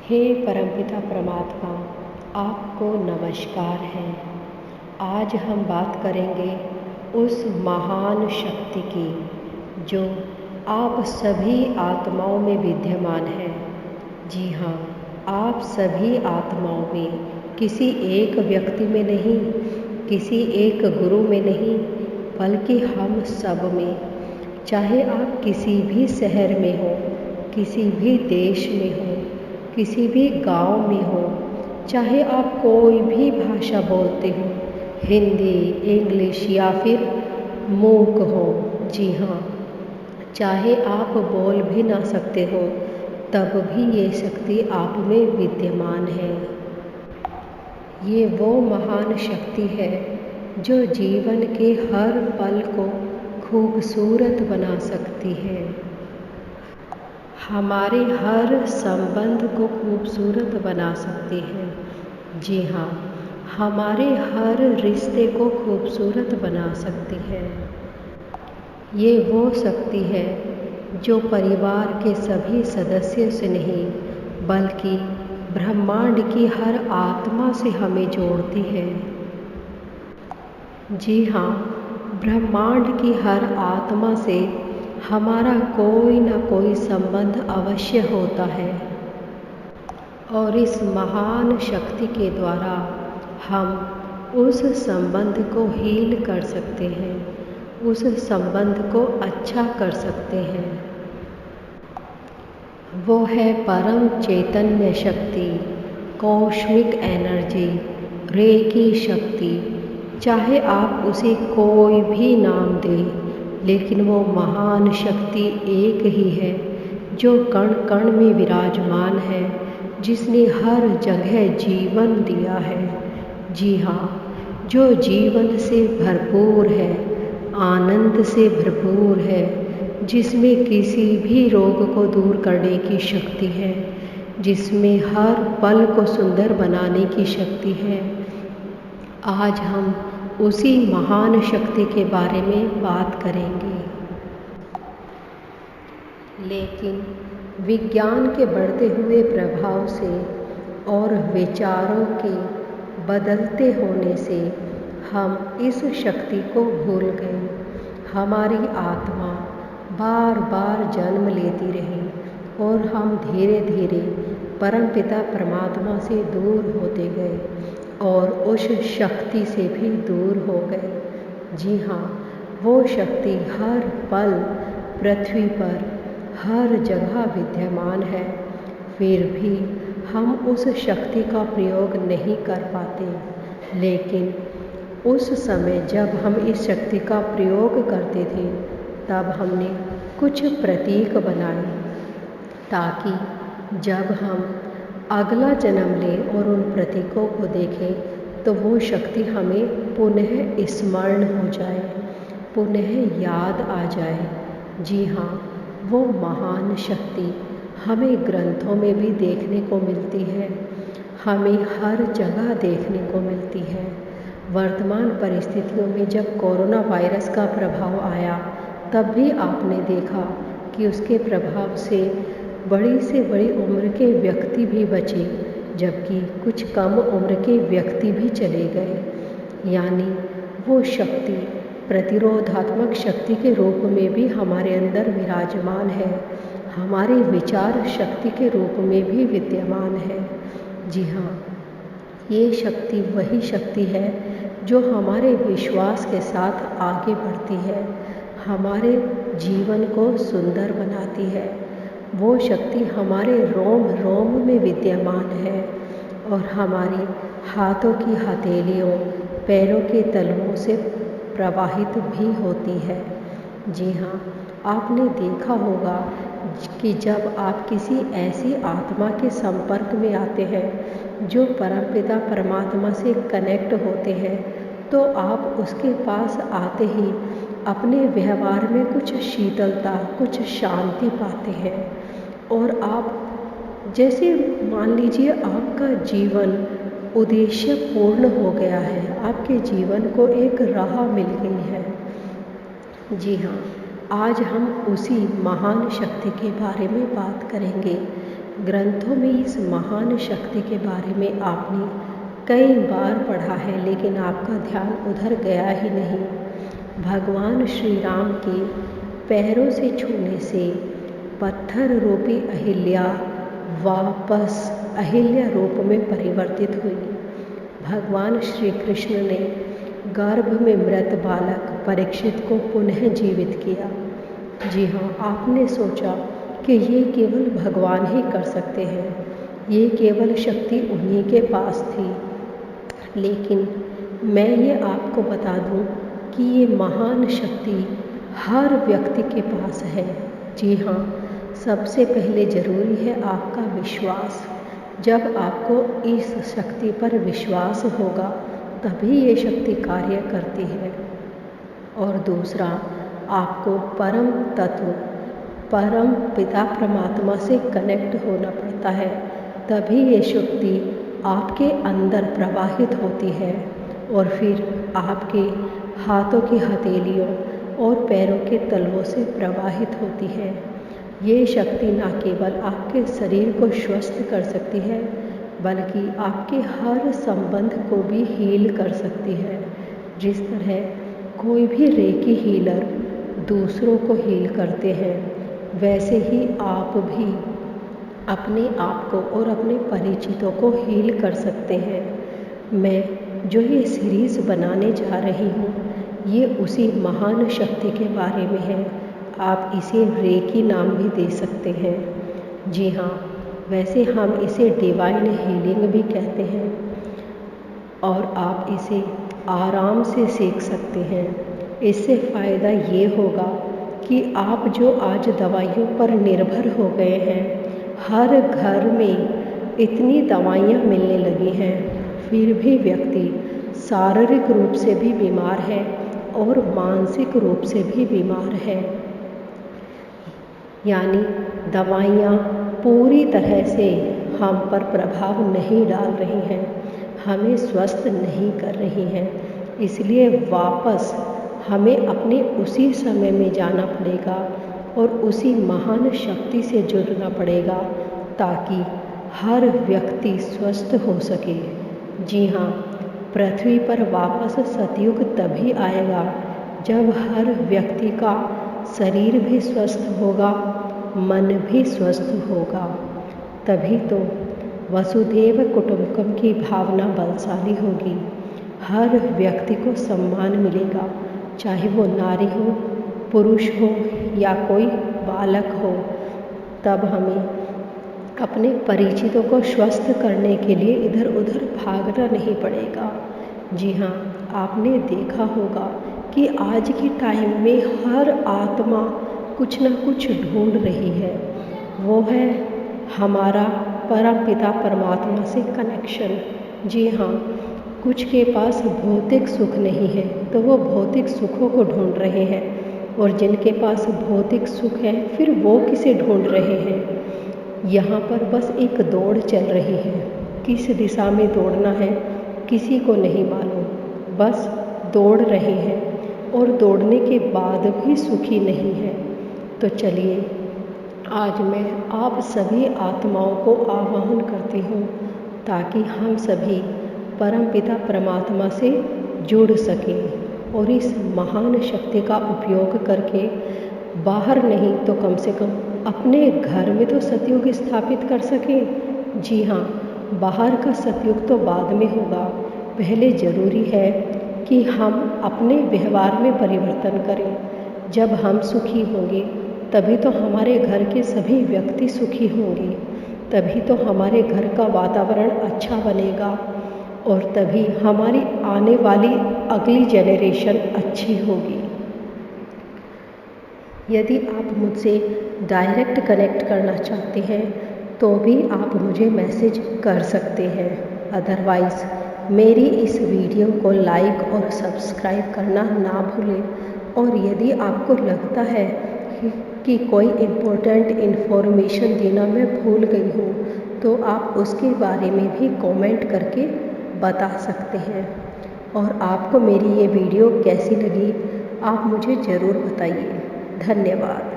हे परमपिता परमात्मा, आपको नमस्कार है। आज हम बात करेंगे उस महान शक्ति की जो आप सभी आत्माओं में विद्यमान है। जी हाँ, आप सभी आत्माओं में, किसी एक व्यक्ति में नहीं, किसी एक गुरु में नहीं, बल्कि हम सब में। चाहे आप किसी भी शहर में हो, किसी भी देश में हो, किसी भी गांव में हो, चाहे आप कोई भी भाषा बोलते हो, हिंदी, इंग्लिश या फिर मूक हो। जी हाँ, चाहे आप बोल भी ना सकते हो, तब भी ये शक्ति आप में विद्यमान है। ये वो महान शक्ति है जो जीवन के हर पल को खूबसूरत बना सकती है, हमारे हर संबंध को खूबसूरत बना सकती है। जी हाँ, हमारे हर रिश्ते को खूबसूरत बना सकती है। ये वो शक्ति है जो परिवार के सभी सदस्यों से नहीं, बल्कि ब्रह्मांड की हर आत्मा से हमें जोड़ती है। जी हाँ, ब्रह्मांड की हर आत्मा से हमारा कोई ना कोई संबंध अवश्य होता है, और इस महान शक्ति के द्वारा हम उस संबंध को हील कर सकते हैं, उस संबंध को अच्छा कर सकते हैं। वो है परम चैतन्य शक्ति, कॉस्मिक एनर्जी, रेकी शक्ति। चाहे आप उसे कोई भी नाम दें, लेकिन वो महान शक्ति एक ही है जो कण कण में विराजमान है, जिसने हर जगह जीवन दिया है। जी हाँ, जो जीवन से भरपूर है, आनंद से भरपूर है, जिसमें किसी भी रोग को दूर करने की शक्ति है, जिसमें हर पल को सुंदर बनाने की शक्ति है। आज हम उसी महान शक्ति के बारे में बात करेंगे। लेकिन विज्ञान के बढ़ते हुए प्रभाव से और विचारों के बदलते होने से हम इस शक्ति को भूल गए। हमारी आत्मा बार बार जन्म लेती रही और हम धीरे धीरे परमपिता परमात्मा से दूर होते गए और उस शक्ति से भी दूर हो गए। जी हाँ, वो शक्ति हर पल पृथ्वी पर हर जगह विद्यमान है, फिर भी हम उस शक्ति का प्रयोग नहीं कर पाते। लेकिन उस समय जब हम इस शक्ति का प्रयोग करते थे, तब हमने कुछ प्रतीक बनाए, ताकि जब हम अगला जन्म लें और उन प्रतीकों को देखें तो वो शक्ति हमें पुनः स्मरण हो जाए, पुनः याद आ जाए। जी हाँ, वो महान शक्ति हमें ग्रंथों में भी देखने को मिलती है, हमें हर जगह देखने को मिलती है। वर्तमान परिस्थितियों में जब कोरोना वायरस का प्रभाव आया, तब भी आपने देखा कि उसके प्रभाव से बड़ी से बड़ी उम्र के व्यक्ति भी बचे, जबकि कुछ कम उम्र के व्यक्ति भी चले गए। यानी वो शक्ति प्रतिरोधात्मक शक्ति के रूप में भी हमारे अंदर विराजमान है, हमारे विचार शक्ति के रूप में भी विद्यमान है। जी हाँ, ये शक्ति वही शक्ति है जो हमारे विश्वास के साथ आगे बढ़ती है, हमारे जीवन को सुंदर बनाती है। वो शक्ति हमारे रोम रोम में विद्यमान है और हमारे हाथों की हथेलियों, पैरों के तलवों से प्रवाहित भी होती है। जी हाँ, आपने देखा होगा कि जब आप किसी ऐसी आत्मा के संपर्क में आते हैं जो परमपिता परमात्मा से कनेक्ट होते हैं, तो आप उसके पास आते ही अपने व्यवहार में कुछ शीतलता, कुछ शांति पाते हैं। और आप जैसे मान लीजिए आपका जीवन उद्देश्य पूर्ण हो गया है, आपके जीवन को एक राह मिल गई है। जी हाँ, आज हम उसी महान शक्ति के बारे में बात करेंगे। ग्रंथों में इस महान शक्ति के बारे में आपने कई बार पढ़ा है, लेकिन आपका ध्यान उधर गया ही नहीं। भगवान श्री राम के पैरों से छूने से पत्थर रूपी अहिल्या वापस अहिल्या रूप में परिवर्तित हुई। भगवान श्री कृष्ण ने गर्भ में मृत बालक परीक्षित को पुनः जीवित किया। जी हाँ, आपने सोचा कि ये केवल भगवान ही कर सकते हैं, ये केवल शक्ति उन्हीं के पास थी। लेकिन मैं ये आपको बता दूं कि ये महान शक्ति हर व्यक्ति के पास है। जी हाँ, सबसे पहले ज़रूरी है आपका विश्वास। जब आपको इस शक्ति पर विश्वास होगा तभी ये शक्ति कार्य करती है। और दूसरा, आपको परम तत्व परम पिता परमात्मा से कनेक्ट होना पड़ता है, तभी ये शक्ति आपके अंदर प्रवाहित होती है और फिर आपके हाथों की हथेलियों और पैरों के तलवों से प्रवाहित होती है। ये शक्ति न केवल आपके शरीर को स्वस्थ कर सकती है, बल्कि आपके हर संबंध को भी हील कर सकती है। जिस तरह कोई भी रेकी हीलर दूसरों को हील करते हैं, वैसे ही आप भी अपने आप को और अपने परिचितों को हील कर सकते हैं। मैं जो ये सीरीज़ बनाने जा रही हूँ, ये उसी महान शक्ति के बारे में है। आप इसे रेकी नाम भी दे सकते हैं। जी हाँ, वैसे हम इसे डिवाइन हीलिंग भी कहते हैं और आप इसे आराम से सीख सकते हैं। इससे फ़ायदा ये होगा कि आप जो आज दवाइयों पर निर्भर हो गए हैं, हर घर में इतनी दवाइयाँ मिलने लगी हैं, फिर भी व्यक्ति शारीरिक रूप से भी बीमार है और मानसिक रूप से भी बीमार है। यानी दवाइयाँ पूरी तरह से हम पर प्रभाव नहीं डाल रही हैं, हमें स्वस्थ नहीं कर रही हैं। इसलिए वापस हमें अपने उसी समय में जाना पड़ेगा और उसी महान शक्ति से जुड़ना पड़ेगा ताकि हर व्यक्ति स्वस्थ हो सके। जी हाँ, पृथ्वी पर वापस सतयुग तभी आएगा जब हर व्यक्ति का शरीर भी स्वस्थ होगा, मन भी स्वस्थ होगा। तभी तो वसुधैव कुटुंबकम की भावना बलशाली होगी। हर व्यक्ति को सम्मान मिलेगा, चाहे वो नारी हो, पुरुष हो या कोई बालक हो। तब हमें अपने परिचितों को स्वस्थ करने के लिए इधर उधर भागना नहीं पड़ेगा। जी हाँ, आपने देखा होगा कि आज के टाइम में हर आत्मा कुछ न कुछ ढूंढ रही है, वो है हमारा परम पिता परमात्मा से कनेक्शन। जी हाँ, कुछ के पास भौतिक सुख नहीं है तो वो भौतिक सुखों को ढूंढ रहे हैं, और जिनके पास भौतिक सुख है फिर वो किसे ढूंढ रहे हैं। यहाँ पर बस एक दौड़ चल रही है, किस दिशा में दौड़ना है किसी को नहीं मालूम, बस दौड़ रहे हैं और दौड़ने के बाद भी सुखी नहीं है। तो चलिए, आज मैं आप सभी आत्माओं को आह्वान करती हूँ ताकि हम सभी परमपिता परमात्मा से जुड़ सकें और इस महान शक्ति का उपयोग करके बाहर नहीं तो कम से कम अपने घर में तो सतयुग स्थापित कर सकें। जी हाँ, बाहर का सतयुग तो बाद में होगा, पहले ज़रूरी है कि हम अपने व्यवहार में परिवर्तन करें। जब हम सुखी होंगे तभी तो हमारे घर के सभी व्यक्ति सुखी होंगे, तभी तो हमारे घर का वातावरण अच्छा बनेगा और तभी हमारी आने वाली अगली जनरेशन अच्छी होगी। यदि आप मुझसे डायरेक्ट कनेक्ट करना चाहते हैं तो भी आप मुझे मैसेज कर सकते हैं। अदरवाइज़ मेरी इस वीडियो को लाइक और सब्सक्राइब करना ना भूलें। और यदि आपको लगता है कि कोई इम्पोर्टेंट इन्फॉर्मेशन देना मैं भूल गई हूँ तो आप उसके बारे में भी कमेंट करके बता सकते हैं। और आपको मेरी ये वीडियो कैसी लगी आप मुझे ज़रूर बताइए। धन्यवाद।